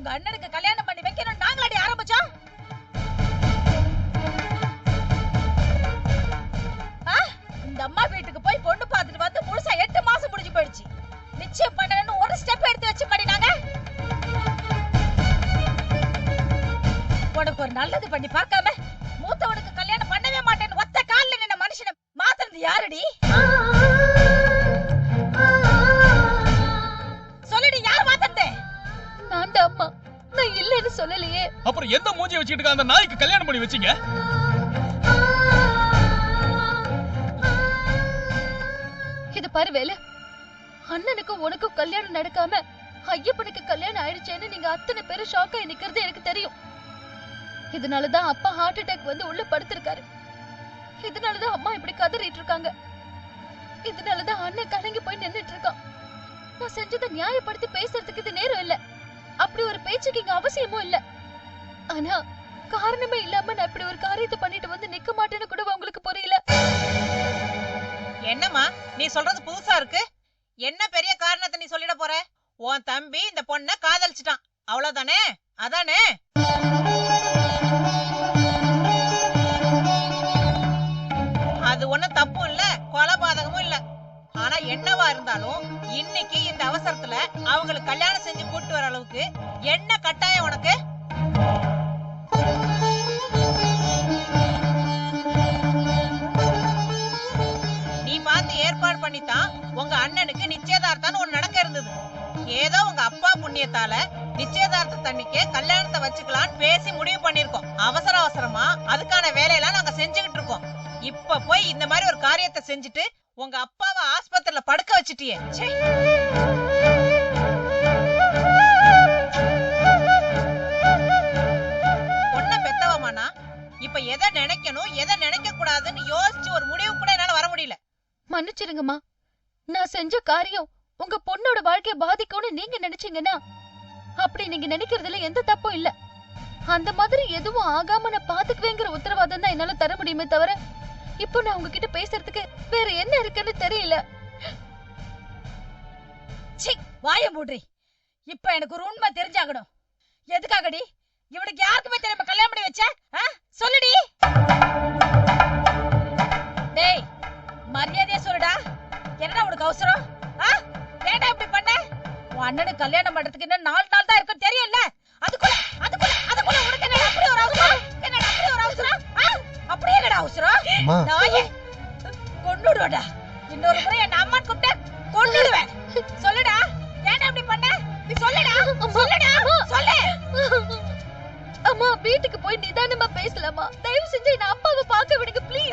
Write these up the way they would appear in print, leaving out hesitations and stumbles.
உங்க அண்ணனுக்கு கல்யாணம் பண்ணி வைக்கணும் நாங்களாடி ஆரம்பிச்சோம். இந்த அம்மா வீட்டுக்கு போய் பொண்ணு பார்த்துட்டு வந்து முழுசா 8 மாசம் முடிஞ்சு போயிடுச்சு. நிச்சயம் பண்ணணும்னு ஒரு ஸ்டெப் எடுத்து வச்சு பண்ணினாங்க. உனக்கு ஒரு நல்லது பண்ணி பார்க்காம மூத்தவனுக்கு கல்யாணம் பண்ணவே மாட்டேன்னு ஒத்த கால்ல நின்ன மனுஷனை மாத்துறது யாருடி? சொல்லுடி, யார் மாத்தறது? நான் தான் அம்மா. நான் இல்லன்னு சொல்லலையே. அப்புறம் எந்த மூஞ்சியை வச்சிட்டு அந்த நாய்க்கு கல்யாணம் பண்ணி வச்சீங்க? இது பாரு வேலு, அண்ணனுக்கும் உனக்கும் கல்யாணம் நடக்காம ஐயப்பனுக்கு கல்யாணம் ஆயிடுச்சேன்னு நீங்க அத்தனை பேரும் ஷாக் ஆகி நிக்கிறது எனக்கு தெரியும். இதனாலதான் அப்பா ஹார்ட் அட்டாக் வந்து உள்ள படுத்திருக்காரு. இதனாலதான் அம்மா இப்படி கதறிட்டு இருக்காங்க. இதனாலதான் அண்ணன் கலங்கி போய் நின்னுட்டு இருக்கான். நான் செஞ்சதை நியாயப்படுத்தி பேசுறதுக்கு இது நேரம் இல்ல. அப்படி ஒரு பேச்சுக்கு இங்க அவசியமும் இல்ல. ஆனா காரணமே இல்லாம நான் இப்படி ஒரு காரியத்தை பண்ணிட்டு வந்து நிக்க மாட்டேன்னு கூட உங்களுக்கு புரியல. என்னம்மா நீ சொல்றது புதுசா இருக்கு? என்ன பெரிய காரணத்தை நீ சொல்லிட போற? உன் தம்பி இந்த பொண்ண காதலிச்சிட்டான், அவ்வளவுதானே? அதானே? அது ஒண்ணும் தப்பும் இல்ல, கொலைபாதகமும் இல்ல. ஆனா என்னவா இருந்தாலும் இன்னைக்கு இந்த அவசரத்துல அவங்களுக்கு கல்யாணம் செஞ்சு கூட்டு வர அளவுக்கு என்ன கட்டாயம் உனக்கு? நீ பார்த்து ஏற்பாடு பண்ணித்தான் உங்க அண்ணனுக்கு நிச்சயதார்த்தம் ஒண்ணு நடக்க இருந்தது. ஏதோ உங்க அப்பா புண்ணியத்தால நிச்சயதார்த்த தண்ணிக்கே கல்யாணத்தை வச்சுக்கலான்னு பேசி முடிவு பண்ணிருக்கோம். அவசர அவசரமா அதுக்கான வேலையெல்லாம் நாங்க செஞ்சுக்கிட்டு இருக்கோம். இப்ப போய் இந்த மாதிரி ஒரு காரியத்தை செஞ்சுட்டு உங்க அப்பாவை ஆஸ்பத்திரியில படுக்க வச்சிட்டியே. பொண்ண பெத்தவமானா இப்ப எதை நினைக்கணும் எதை நினைக்க கூடாதுன்னு யோசிச்சு ஒரு முடிவு கூட என்னால வர முடியல. மன்னிச்சிருங்கம்மா. நான் செஞ்ச காரியம் உங்க பொண்ணோட வாழ்க்கைய பாதிக்கும்னு நீங்க நினைச்சீங்கன்னா அப்படி நீங்க நினைக்கிறதுல எந்த தப்பும் இல்ல. அந்த மாதிரி எதுவும் ஆகாம நான் பாத்துக்குவேங்கிற உத்தரவாதம் தான் என்னால தர முடியுமே தவிர இப்போ நான் உங்ககிட்ட பேசுறதுக்கு வேற என்ன இருக்குன்னு தெரியல. வாய மூடி. இப்ப எனக்கு ஒரு உண்மை தெரிஞ்சாகணும். எதுக்காகடி? இவனுக்கு யாருக்குமே தெரியாம கல்யாணம் பண்ணி வச்ச? சொல்லுடி. டேய், மரியாதையா சொல்லுடா. என்னடா உனக்கு அவசரம்? ஏன்டா இப்படி பண்ண? உன் அண்ணனுக்கு கல்யாணம் பண்றதுக்கு இன்னும் 4 நாள் தான் இருக்குன்னு தெரியும்ல. அதுக்குள்ள உனக்கு என்ன அப்படி ஒரு அவசரம்? என்னடா அப்படி ஒரு அவசரம்? அப்படியே என்னடா அவசரம்? நாயே கொன்னுடுடா. இன்னொரு முறை என்ன அம்மா கூப்பிட்டா கொன்னுடுவேன். சொல்லுடா, ஏன்டா இப்படி பண்ண? நீ சொல்லுடா, சொல்லுடா, சொல்லு. அம்மா வீட்டுக்கு போய் நிதானமா பேசலாமா? தயவு செஞ்சு என்ன அப்பாவை பார்க்க விடுங்க ப்ளீஸ்.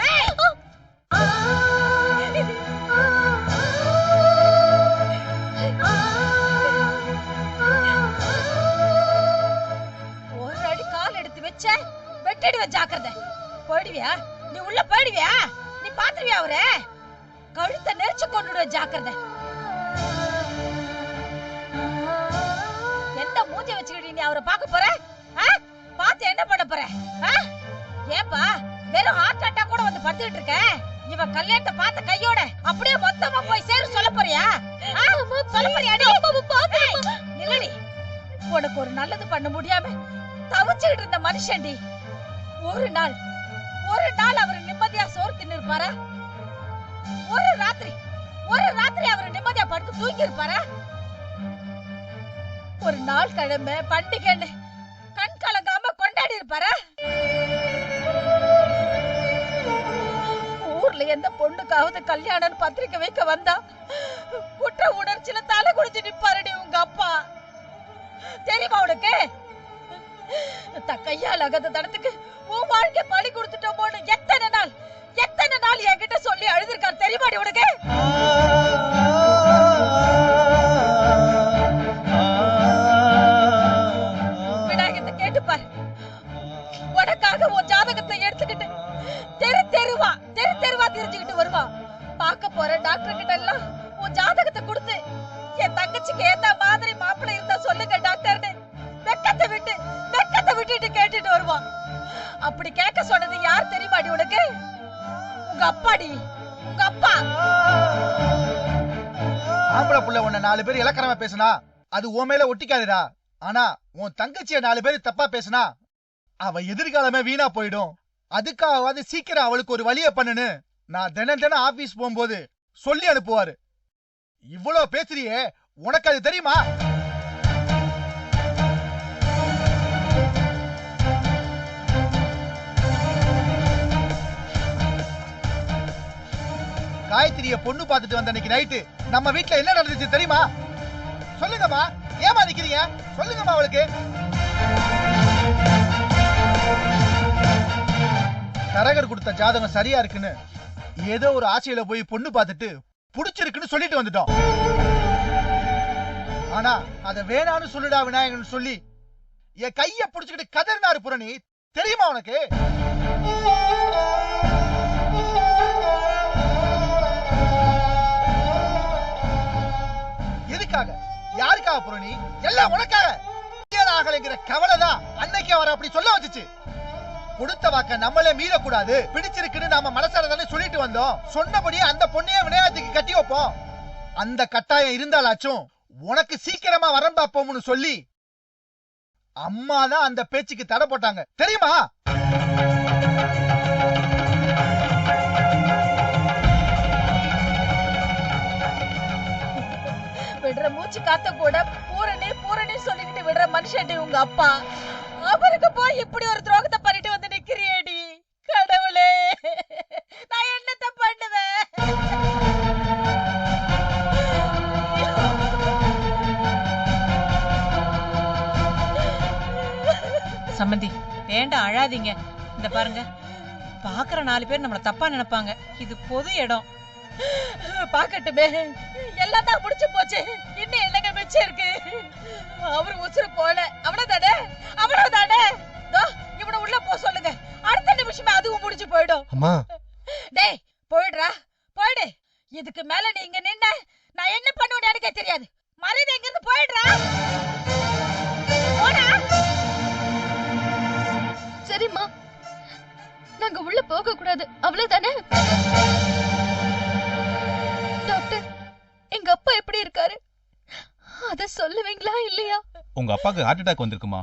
ஒரு அடி கால் எடுத்து வச்ச வெட்டிடுவேன், ஜாக்கிரதை. போயிடுவியா? நீ உள்ள போயிடுவியா? நீ பாத்துருவியா அவரை? கழுத்தை நெரிச்சு கொண்டுடுவேன், ஜாக்கிரதை. எந்த மூஞ்ச வச்சுக்கிட்டு நீ அவரை பார்க்க போற? பார்த்து என்ன பண்ண போற? ஏப்பா வெறும் ஹார்ட் அட்டாக் கூட வந்து படுத்துட்டு இருக்க? இவன் கல்யாணத்தை பார்த்த கையோட அப்படியே மொத்தமா போய் சேரு சொல்ல போறியா? சொல்ல போறியா? நில்லடி. உனக்கு ஒரு நல்லது பண்ண முடியாம தவிச்சுக்கிட்டு இருந்த மனுஷன்டி. ஒரு நாள் அவர் நிம்மதியா சோறு தின்னு இருப்பாரா? ஒரு ராத்திரி அவர் நிம்மதியா படுத்து தூங்கி இருப்பாரா? ஒரு நாள் கிழமை பண்டிகைன்னு கண் கலங்காம கொண்டாடி இருப்பாரா? ஊர்ல எந்த பொண்ணுக்காவது கல்யாணம் பத்திரிக்கை வைக்க வந்தா குற்ற உணர்ச்சியில தலை குடிச்சு நிப்பாருடி உங்க அப்பா. தெரியுமா உனக்கு? கையால் அகத தடத்துக்கு உன் வாழ்க்கை பலி கொடுத்துட்டோமோன்னு எத்தனை நாள் என்கிட்ட சொல்லி அழுதிருக்காரு தெரியுமாடி உனக்கு? விநாயகத்தை கேட்டுப்பாரு. உனக்காக உன் ஜாதகத்தை எடுத்துக்கிட்டு தெரு தெருவா தெரிஞ்சுக்கிட்டு வருவா. பார்க்க போற டாக்டர் கிட்ட எல்லாம் உன் ஜாதகத்தை கொடுத்து என் தங்கச்சிக்கு ஏத்த மாதிரி மாப்பிள்ளை இருந்தா சொல்லுங்க டாக்டர்னு வெக்கத்தை விட்டுட்டு கேட்டுட்டு வருவான். அப்படி கேட்க சொன்னது யார் தெரியுமாடி உனக்கு? உங்க அப்பாடி, உங்க அப்பா. ஆம்பளை புள்ள உன்னை 4 பேர் இலக்கணமா பேசினா அது உன் மேல ஒட்டிக்காதுடா. ஆனா உன் தங்கச்சிய 4 பேர் தப்பா பேசினா அவ எதிர்காலமே வீணா போயிடும். அதுக்காகவாது சீக்கிரம் அவளுக்கு ஒரு வழிய பண்ணுன்னு நான் தினம் ஆபீஸ் போகும்போது சொல்லி அனுப்புவாரு. இவ்வளவு பேசுறியே, உனக்கு அது தெரியுமா? காயத்ரிய பொண்ணு பார்த்துட்டு வந்த அன்னைக்கு நைட்டு நம்ம வீட்டுல என்ன நடந்துச்சு தெரியுமா? சொல்லுங்கம்மா, ஏமா நிக்கிறீங்க? சொல்லுங்கம்மா. அவளுக்கு தரகர் கொடுத்த ஜாதகம் சரியா இருக்குன்னு ஏதோ ஒரு ஆசையில போய் பொண்ணு பார்த்துட்டு புடிச்சிருக்குன்னு சொல்லிட்டு வந்துட்டோம். ஆனா அத வேணான்னு சொல்லுடா விநாயகன் சொல்லி என் கைய புடிச்சுக்கிட்டு கதறினாரு புரணி. தெரியுமா உனக்கு? எதுக்காக, யாருக்காக புரணி? எல்லாம் உனக்காக. ஆகலைங்கிற கவலைதான் அன்னைக்கு அவர் அப்படி சொல்ல வச்சுச்சு. கொடுத்த வாக்க நம்மளே மீறக்கூடாது, பிடிச்சிருக்குன்னு நாம மனசார தானே சொல்லிட்டு வந்தோம். சொன்னபடியே அந்த பொண்ணையே விநாயகத்துக்கு கட்டி வைப்போம். அந்த கட்டாயம் இருந்தாலாச்சும் உனக்கு சீக்கிரமா வரம் பார்ப்போம்னு சொல்லி அம்மா தான் அந்த பேச்சுக்கு தடை போட்டாங்க. தெரியுமா? விடுற மூச்சு காத்த கூட பூரணி பூரணி சொல்லிக்கிட்டு விடுற மனுஷன்டி உங்க அப்பா. அவருக்கு போய் இப்படி ஒரு துரோகத்தை பண்ணிட்டு வந்து நிக்கிறியேடி. கடவுளே, நான் என்னத்த பண்ணுவேன்? சம்மந்தி, வேண்டாம், அழாதீங்க. இந்த பாருங்க, பாக்குற 4 பேர் நம்மள தப்பா நினைப்பாங்க. இது பொது இடம். பாக்கட்டுமே, எல்லாம் தான் முடிச்சு போச்சு. இன்னும் என்னங்க மிச்சம் இருக்கு? அவரு உசுறு போல. அவ்வளவுதானே, அவ்வளவுதானே. இவனை உள்ள போ சொல்லுங்க. அடுத்த நிமிஷமே அதுவும் முடிச்சு போயிடும். அம்மா, டேய் போயிடுறா, போயிடு. இதுக்கு மேல நீங்க நின்ன நான் என்ன பண்ணுவேன்னு எனக்கே தெரியாது. மரியாதை எங்க இருந்து போயிடுறா. போடா. சரிம்மா, நாங்க உள்ள போக கூடாது, அவ்வளவுதானே? டாக்டர், எங்க அப்பா எப்படி இருக்காரு? அத சொல்லுவீங்களா இல்லையா? உங்க அப்பாக்கு ஹார்ட் அட்டாக் வந்திருக்குமா?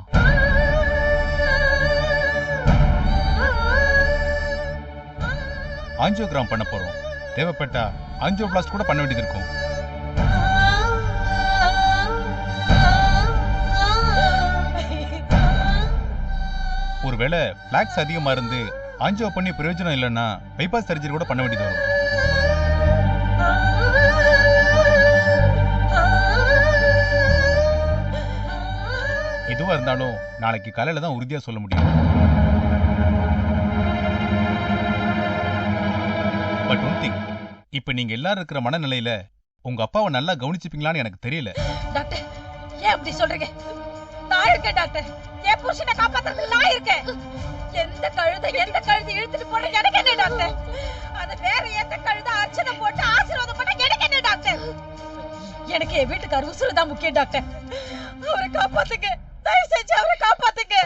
ஆஞ்சியோகிராம் பண்ண போறோம். தேவைப்பட்டா ஆஞ்சியோபிளாஸ்ட் கூட பண்ண வேண்டியது இருக்கும். ஒருவேளை பிளாக்ஸ் அதிகமா இருந்து ஆஞ்சியோ பண்ணி பிரயோஜனம் இல்லைன்னா பைபாஸ் சர்ஜரி கூட பண்ண வேண்டியது வரும். எதுவா இருந்தாலும் நாளைக்கு காலையில தான் உறுதியா சொல்ல முடியும். பட் ஒன் திங், இப்ப நீங்க எல்லாரும் இருக்கிற மனநிலையில உங்க அப்பாவை நல்லா கவனிச்சுப்பீங்களான்னு எனக்கு தெரியல. டாக்டர், ஏன் அப்படி சொல்றீங்க? நான் இருக்கேன் டாக்டர். என் புருஷனை காப்பாத்துறதுக்கு நான் இருக்கேன். எந்த கழுதை இழுத்துட்டு போற எனக்கு என்ன டாக்டர்? அது வேற எந்த கழுதை அர்ச்சனை போட்டு ஆசீர்வாதம் பண்ண எனக்கு என்ன டாக்டர்? எனக்கு என் வீட்டுக்கார உசுறு தான் முக்கியம் டாக்டர். அவரை காப்பாத்துங்க, தயவு செஞ்சு அவரை காப்பாத்துங்க.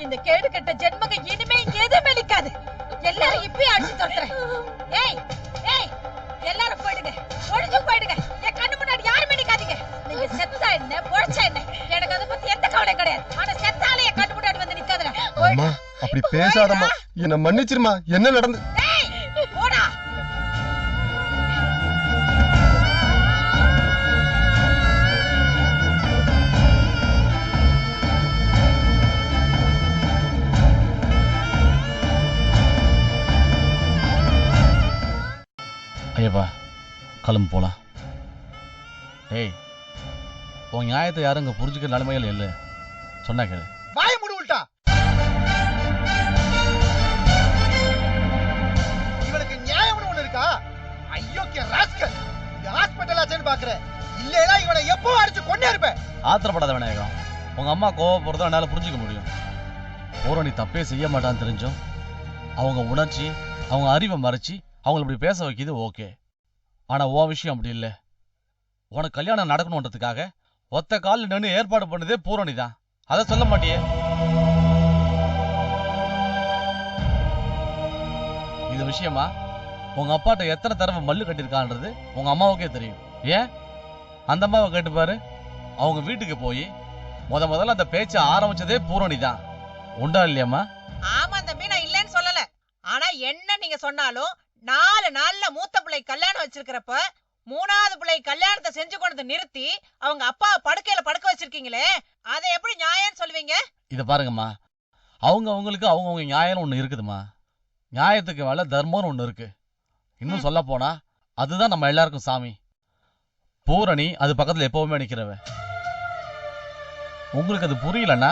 இந்த கேடு கெட்ட ஜென்மங்க இனிமே எதுவுமே நிக்காது. எல்லாரும் இப்பயே அடிச்சு தொட்டுறேன். ஏய் ஏய், எல்லாரும் போயிடுங்க, ஒழிஞ்சு போயிடுங்க. என் கண்ணு முன்னாடி யாருமே நிக்காதீங்க. நீங்க செத்தா என்ன, பொழைச்சா என்ன, எனக்கு அதை பத்தி எந்த கவலையும் கிடையாது. ஆனா செத்தாலே என் கண்ணு முன்னாடி வந்து நிக்காதுடா. அம்மா, அப்படி பேசாதம்மா, என்ன மன்னிச்சிருமா. என்ன நடந்து? ஏய் போடா. ஐயப்பா, கிளம்பு போலாம். ஏய், உன் நியாயத்தை யாரும் இங்க புரிஞ்சுக்கிற நிலைமையில் இல்லை. சொன்னா கேளு. வாய மூடு உல்டா. இவனுக்கு நியாயம்னு ஒண்ணு இருக்கா? ஐயோக்கிய ராஸ்கல். இந்த ஹாஸ்பிடல் ஆச்சேன்னு பாக்குறேன். இல்லைனா இவனை எப்போ அடிச்சு கொன்னே இருப்பேன். ஆத்திரப்படாத விநாயகம். உங்க அம்மா கோவப்படுறத என்னால புரிஞ்சுக்க முடியும். பூரணி தப்பே செய்ய மாட்டான்னு தெரிஞ்சும் அவங்க உணர்ச்சி, அவங்க அறிவை மறைச்சி அவங்களை இப்படி பேச வைக்கிது ஓகே. ஆனா உன் விஷயம் அப்படி இல்லை. உனக்கு கல்யாணம் நடக்கணுன்றதுக்காக ஒத்த காலில் நின்று ஏற்பாடு பண்ணதே பூரணி தான். அதை சொல்ல மாட்டியே. இது விஷயமா உங்க அப்பாட்ட எத்தனை தடவை மல்லு கட்டியிருக்கான்றது உங்க அம்மாவுக்கே தெரியும். ஏன் அந்த அம்மாவை கேட்டுப்பாரு. அவங்க வீட்டுக்கு போய் முதல்ல அந்த பேச்ச ஆரம்பிச்சதே பூரணி தான். உண்டா இல்லையாம்மா? ஆமா தம்பி, நான் இல்லன்னு சொல்லல. ஆனா என்ன நீங்க சொன்னாலும் 4 நாள்ல மூத்த பிள்ளை கல்யாணம் வச்சிருக்கிறப்ப 3வது பிள்ளை கல்யாணத்தை செஞ்சு கொண்டு நிறுத்தி அவங்க அப்பா படுக்கையில படுக்க வச்சிருக்கீங்களே, அதை எப்படி நியாயம்னு சொல்லுவீங்க? இத பாருங்கம்மா, அவங்களுக்கு அவங்கவுங்க நியாயம் ஒண்ணு இருக்குதுமா. நியாயத்துக்கு மேல தர்மம்னு ஒண்ணு இருக்கு. இன்னும் சொல்ல போனா அதுதான் நம்ம எல்லாருக்கும் சாமி. பூரணி அது பக்கத்துல எப்பவுமே நிக்கிறவ. உங்களுக்கு அது புரியலன்னா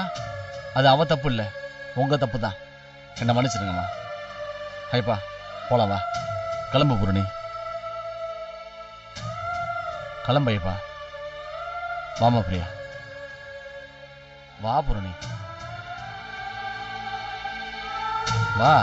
அது அவ தப்பு இல்ல, உங்க தப்பு தான். என்ன மன்னிச்சிருங்கம்மா. ஐப்பா போலாம், வா. கிளம்பு பூரணி, கிளம்பு. ஐப்பா வாமா பிரியா, வா பூரணி, வா.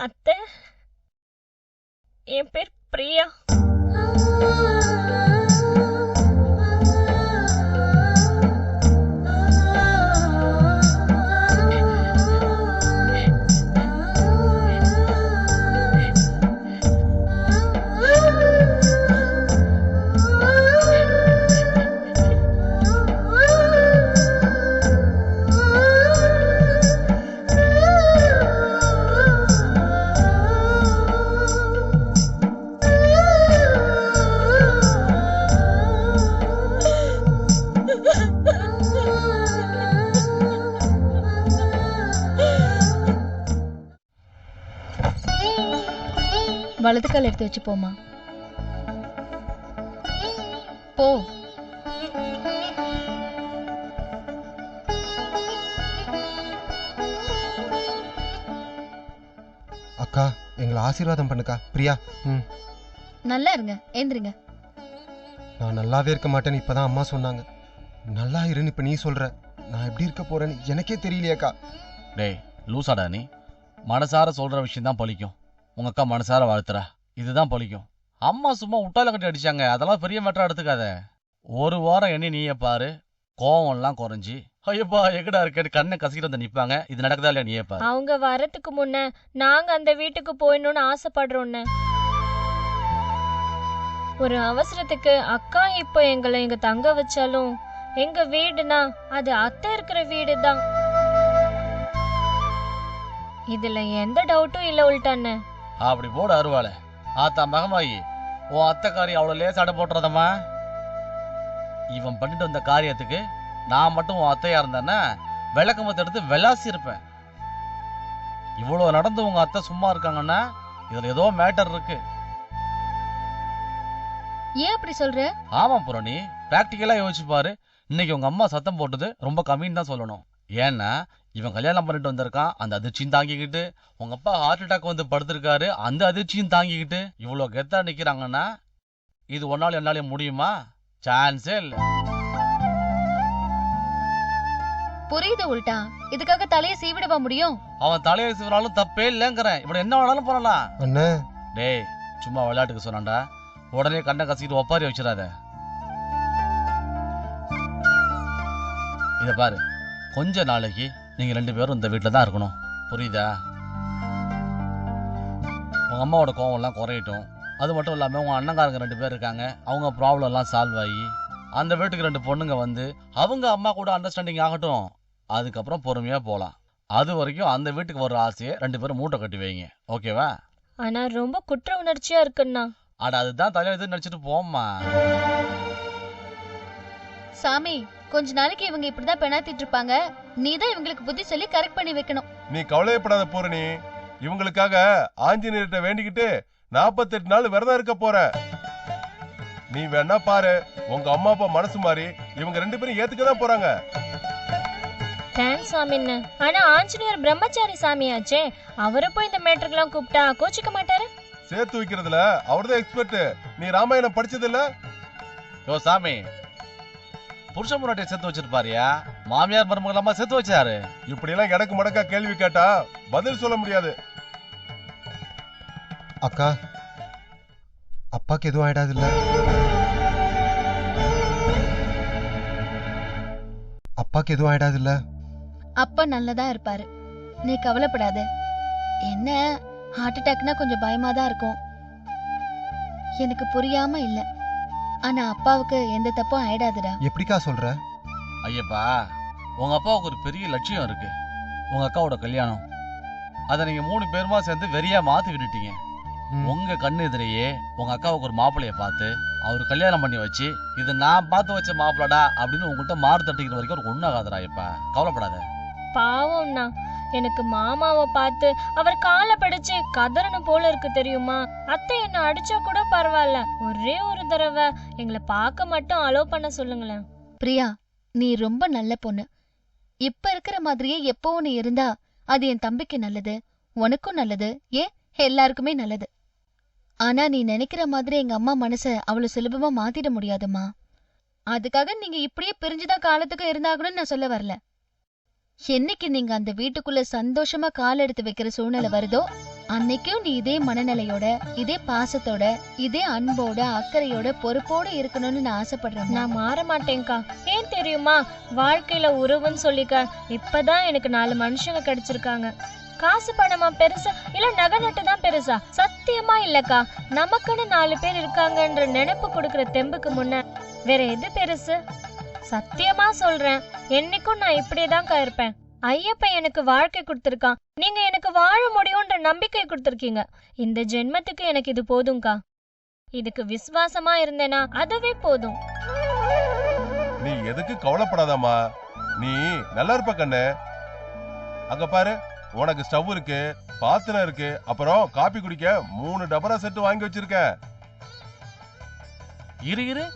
அத்தை, என் பேர் பிரியா. வலது கால் எடுத்து வச்சு போமா. போ. அக்கா எங்களை ஆசீர்வாதம் பண்ணுக்கா. பிரியா, நல்லா இருங்க, ஏந்திரிங்க. நான் நல்லாவே இருக்க மாட்டேன்னு இப்பதான் அம்மா சொன்னாங்க. நல்லா இருன்னு இப்ப நீ சொல்ற. நான் எப்படி இருக்க போறேன்னு எனக்கே தெரியலையாக்கா. டேய் லூசாடா நீ. மனசார சொல்ற விஷயம் தான் பலிக்கும். உங்க அக்கா மனசார வாழ்த்துறா, இதுதான் பலிக்கும். அம்மா சும்மா உட்டால கட்டி அடிச்சாங்க, அதெல்லாம் பெரிய மேட்டரா எடுத்துக்காத. ஒரு வாரம் எண்ணி நீயே பாரு, கோவம் எல்லாம் குறைஞ்சி ஐயப்பா எங்கடா இருக்கேன்னு கண்ணை கசிக்கிட்டு வந்து நிப்பாங்க. இது நடக்குதா இல்லையா நீயே பாரு. அவங்க வரதுக்கு முன்ன நாங்க அந்த வீட்டுக்கு போயிடணும்னு ஆசைப்படுறோன்னு. ஒரு அவசரத்துக்கு அக்கா இப்போ எங்களை இங்க தங்க வச்சாலும் எங்க வீடுனா அது அத்தை இருக்கிற வீடுதான். இதுல எந்த டவுட்டும் இல்ல உள்டான்னு. அப்படி போடு அருவாள. ஆத்தா மகமாயி, உன் அத்தைக்காரி அவ்வளவு லேசாட போட்டுறதம்மா. இவன் பண்ணிட்டு வந்த காரியத்துக்கு நான் மட்டும் உன் அத்தையா இருந்தேன்னா விளக்கமத்தை எடுத்து வெளாசி இருப்பேன். இவ்வளவு நடந்து உங்க அத்தை சும்மா இருக்காங்கன்னா இதுல ஏதோ மேட்டர் இருக்கு. ஏன் அப்படி சொல்ற? ஆமா புரணி, பிராக்டிக்கலா யோசிச்சு பாரு. இன்னைக்கு உங்க அம்மா சத்தம் போட்டது ரொம்ப கம்மின்னு தான் சொல்லணும். ஏன்னா இவன் கல்யாணம் பண்ணிட்டு வந்திருக்கான், அந்த அதிர்ச்சியும் தாங்கிக்கிட்டு. உங்க அப்பா ஹார்ட் அட்டாக் வந்து படுத்திருக்காரு, அந்த அதிர்ச்சியும் தாங்கிக்கிட்டு. இவ்வளவு கெத்தா நிக்கிறாங்கன்னா இது ஒன்னால என்னால முடியுமா? சான்ஸே இல்ல. புரியுது உல்டா, இதுக்காக தலையை சீவிடவா முடியும்? அவன் தலையை சீவினாலும் தப்பே இல்லங்கிறேன். இப்படி என்ன வேணாலும் பண்ணலாம். அண்ணே டேய் சும்மா விளையாட்டுக்கு சொன்னான்டா, உடனே கண்ணை கசிக்கிட்டு ஒப்பாரி வச்சிடாத. இத பாரு, கொஞ்ச நாளைக்கு நீங்க 2 பேரும் இந்த வீட்டுல தான் இருக்கணும், புரியுதா? உங்க அம்மாவோட கோவம் எல்லாம் குறையட்டும். அது மட்டும் இல்லாம உங்க அண்ணங்காரங்க 2 பேர் இருக்காங்க, அவங்க ப்ராப்ளம் எல்லாம் சால்வ் ஆகி அந்த வீட்டுக்கு 2 பொண்ணுங்க வந்து அவங்க அம்மா கூட அண்டர்ஸ்டாண்டிங் ஆகட்டும். அதுக்கப்புறம் பொறுமையா போலாம். அது வரைக்கும் அந்த வீட்டுக்கு வர ஆசையை 2 பேரும் மூட்டை கட்டி வைங்க, ஓகேவா? ஆனா ரொம்ப குற்ற உணர்ச்சியா இருக்குன்னா. அட அதுதான் தலையெழுத்து நினைச்சிட்டு போம்மா. சாமி, கொஞ்ச நாளைக்கு இவங்க இப்படிதான் பெணாத்திட்டு இருப்பாங்க. நீதான் இவங்களுக்கு புத்தி சொல்லி கரெக்ட் பண்ணி வைக்கணும். நீ கவலையப்படாத பூரணி. இவங்களுக்காக ஆஞ்சநேயர்கிட்ட வேண்டிக்கிட்டு 48 நாள் விரதம் இருக்க போற. நீ வேணா பாரு, உங்க அம்மா அப்பா மனசு மாறி இவங்க 2 பேரும் ஏத்துக்கதான் போறாங்க. தேங்க்ஸ் சாமின்னு. ஆனா ஆஞ்சநேயர் பிரம்மச்சாரி சாமியாச்சே, அவரை போய் இந்த மேட்டருக்கெல்லாம் கூப்பிட்டா கோச்சிக்க மாட்டாரு? சேர்த்து வைக்கிறதுல அவர்தான் எக்ஸ்பர்ட். நீ ராமாயணம் படிச்சது இல்ல? யோ சாமி, புருஷ முன்னாடியை சேர்த்து வச்சிருப்பாரியா? மாமியார் மருமகளமா சேர்த்து வச்சாரு? இப்படி எல்லாம் எனக்கு மடக்கா கேள்வி கேட்டா பதில் சொல்ல முடியாது. அக்கா, அப்பாக்கு எதுவும் ஆயிடாது இல்ல? அப்பாக்கு எதுவும் ஆயிடாது இல்ல? அப்பா நல்லதா இருப்பாரு, நீ கவலைப்படாத. என்ன ஹார்ட் அட்டாக்னா கொஞ்சம் பயமா தான் இருக்கும். எனக்கு புரியாம இல்ல, ஆனா அப்பாவுக்கு எந்த தப்பும் ஆயிடாதுடா. எப்படிக்கா சொல்ற? ஐயப்பா, உங்க அப்பாவுக்கு ஒரு பெரிய லட்சியம் இருக்கு, உங்க அக்காவோட கல்யாணம். அதை நீங்க 3 பேருமா சேர்ந்து வெறியா மாத்தி விட்டுட்டீங்க. உங்க கண்ணு எதிரையே உங்க அக்காவுக்கு ஒரு மாப்பிள்ளைய பார்த்து அவரு கல்யாணம் பண்ணி வச்சு, இது நான் பார்த்து வச்ச மாப்பிள்ளடா அப்படின்னு உங்ககிட்ட மாறு தட்டிக்கிற வரைக்கும் ஒரு ஒண்ணாகாதரா. ஐயப்பா கவலைப்படாத. பாவம்ண்ணா, எனக்கு மாமாவை பார்த்து அவர் காலை பிடிச்சு கதறணும் போல இருக்கு தெரியுமா? அத்தை என்ன அடிச்சா கூட பரவாயில்ல, ஒரே ஒரு தடவை எங்களை பார்க்க மட்டும் அலோவ் பண்ண சொல்லுங்களேன். பிரியா, நீ ரொம்ப நல்ல பொண்ணு. இப்ப இருக்கிற மாதிரியே எப்பவும் நீ இருந்தா அது என் தம்பிக்கு நல்லது, உனக்கும் நல்லது, ஏன் எல்லாருக்குமே நல்லது. ஆனா நீ நினைக்கிற மாதிரி எங்க அம்மா மனச அவ்வளவு சுலபமா மாத்திட முடியாதுமா. அதுக்காக நீங்க இப்படியே பிரிஞ்சுதான் காலத்துக்கு இருந்தாகணும்னு நான் சொல்ல வரல. என்னைக்கு நீங்க அந்த வீட்டுக்குள்ள சந்தோஷமா கால் எடுத்து வைக்கிற சூழ்நிலை வருதோ, அன்னைக்கும் நீ இதே மனநிலையோட, இதே பாசத்தோட, இதே அன்போட, அக்கறையோட, பொறுப்போட இருக்கணும்னு நான் ஆசைப்படுறேன். நான் மாற மாட்டேன்க்கா. ஏன் தெரியுமா? வாழ்க்கையில உறவுன்னு சொல்லிக்க இப்பதான் எனக்கு 4 மனுஷங்க கிடைச்சிருக்காங்க. காசு பணமா பெருசா இல்ல நகை நட்டு தான் பெருசா? சத்தியமா இல்லக்கா. நமக்குன்னு 4 பேர் இருக்காங்கன்ற நினைப்பு கொடுக்கற தெம்புக்கு முன்ன வேற எது பெருசு? சத்தியமா சொல்றேன், என்னைக்கும் நான் இப்படியேதான்க்கா இருப்பேன். ஐயப்பன் எனக்கு வாழ்க்கை கொடுத்திருக்கான், நீங்க எனக்கு வாழ முடியும்ன்ற நம்பிக்கை கொடுத்திருக்கீங்க. இந்த ஜென்மத்துக்கு எனக்கு இது போதும்க்கா. இதுக்கு விசுவாசமா இருந்தேனா அதுவே போதும். நீ எதுக்கு கவலைப்படாதம்மா, நீ நல்லா இருப்ப கண்ணு. அங்க பாரு, உனக்கு ஸ்டவ் இருக்கு, பாத்திரம் இருக்கு, அப்புறம் காபி குடிக்க 3 டபரா செட்டு வாங்கி வச்சிருக்க. இரு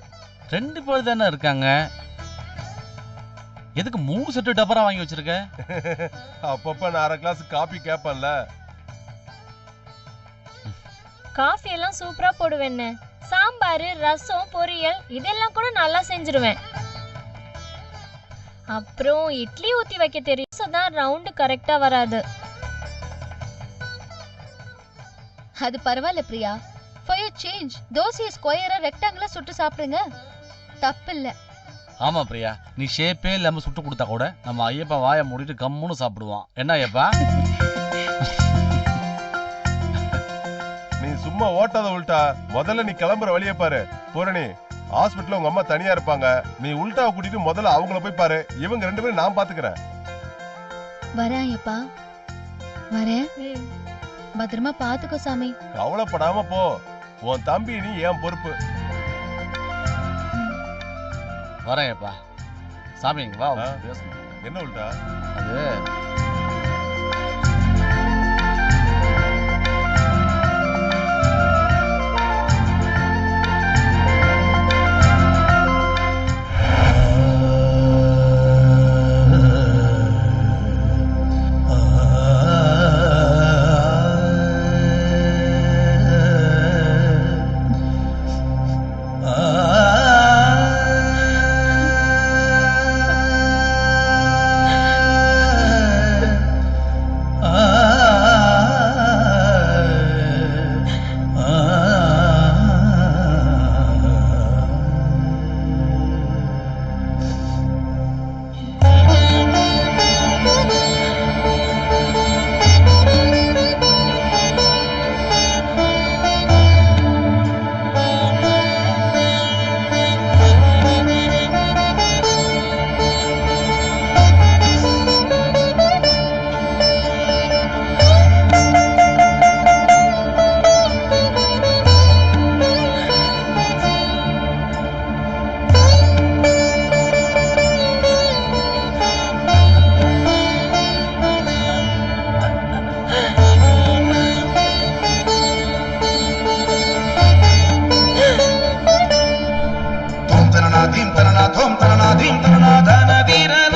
2 பேர் தானே இருக்காங்க, எதுக்கு 3 செட்டு டபரா வாங்கி வச்சிருக்க? அப்பப்ப நான் 1/2 கிளாஸ் காபி கேப்பேன்ல. காஃபி எல்லாம் சூப்பரா போடுவேன்னு. சாம்பார், ரசம், பொரியல் இதெல்லாம் கூட நல்லா செஞ்சிருவேன். அப்புறம் இட்லி ஊத்தி வைக்க தெரியும், தான் ரவுண்டு கரெக்டா வராது. அது பரவாயில்ல பிரியா, for a change தோசையை ஸ்கொயரா ரெக்டாங்கிளா சுட்டு சாப்பிடுங்க, தப்பில்ல. ஆமா பிரியா, நீ ஷேப்பே இல்லாம சுட்டு கொடுத்தா கூட நம்ம ஐயப்பா வாயை மூடிட்டு கம்முன்னு சாப்பிடுவான். என்ன ஐயப்பா? நீ சும்மா ஓட்டாத உல்டா. முதல்ல நீ கிளம்புற வழியை பாரு. பூரணி, ஹாஸ்பிட்டல்ல உங்க அம்மா தனியா இருப்பாங்க, நீ உல்டாவை கூட்டிட்டு முதல்ல அவங்கள போய் பாரு. இவங்க 2 பேரும் நான் பாத்துக்கிறேன். வரேன் ஐயப்பா, வரேன். பத்திரமா பாத்துக்கோ சாமி. கவலைப்படாம போ, உன் தம்பி நீ என் பொறுப்பு. வரேன் ஐயப்பா. சாமி வா பேசணும். என்ன உல்டா? அது தரணாதீம் தரணாதோம் தரணாதீம் தரணாதன வீரர